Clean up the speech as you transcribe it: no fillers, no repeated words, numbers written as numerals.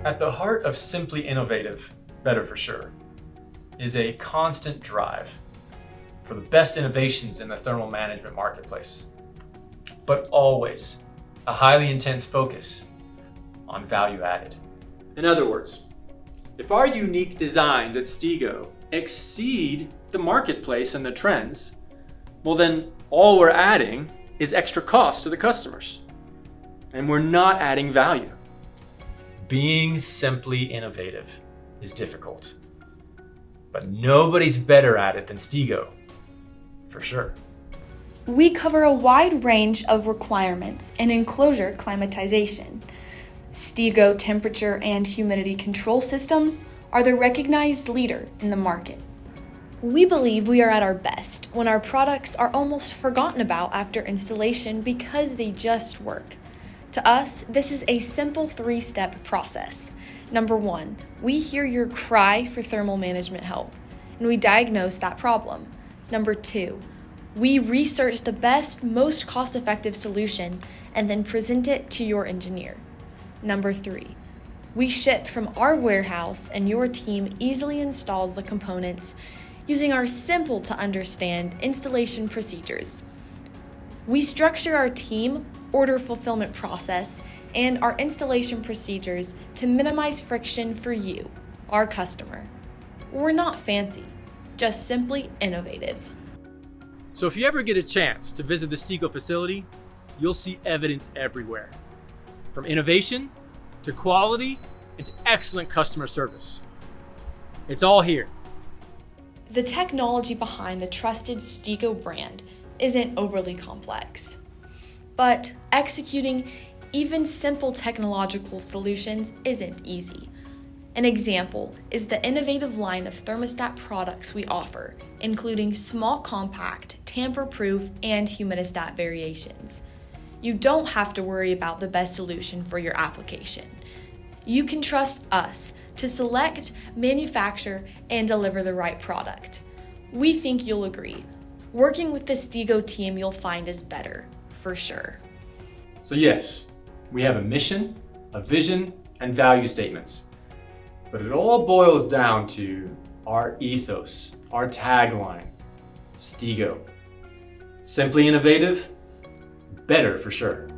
At the heart of Simply Innovative, Better for Sure, is a constant drive for the best innovations in the thermal management marketplace, but always a highly intense focus on value added. In other words, if our unique designs at STEGO exceed the marketplace and the trends, well then all we're adding is extra cost to the customers, and we're not adding value. Being simply innovative is difficult, but nobody's better at it than STEGO, for sure. We cover a wide range of requirements in enclosure climatization. STEGO temperature and humidity control systems are the recognized leader in the market. We believe we are at our best when our products are almost forgotten about after installation because they just work. To us, this is a simple 3-step process. Number 1, we hear your cry for thermal management help, and we diagnose that problem. Number 2, we research the best, most cost-effective solution and then present it to your engineer. Number 3, we ship from our warehouse and your team easily installs the components using our simple-to-understand installation procedures. We structure our team, order fulfillment process, and our installation procedures to minimize friction for you, our customer. We're not fancy, just simply innovative. So if you ever get a chance to visit the STEGO facility, you'll see evidence everywhere. From innovation to quality and to excellent customer service. It's all here. The technology behind the trusted STEGO brand isn't overly complex, but executing even simple technological solutions isn't easy. An example is the innovative line of thermostat products we offer, including small compact, tamper-proof, and humidistat variations. You don't have to worry about the best solution for your application. You can trust us to select, manufacture, and deliver the right product. We think you'll agree. Working with the STEGO team you'll find is better, for sure. So yes, we have a mission, a vision, and value statements. But it all boils down to our ethos, our tagline, STEGO. Simply innovative, better for sure.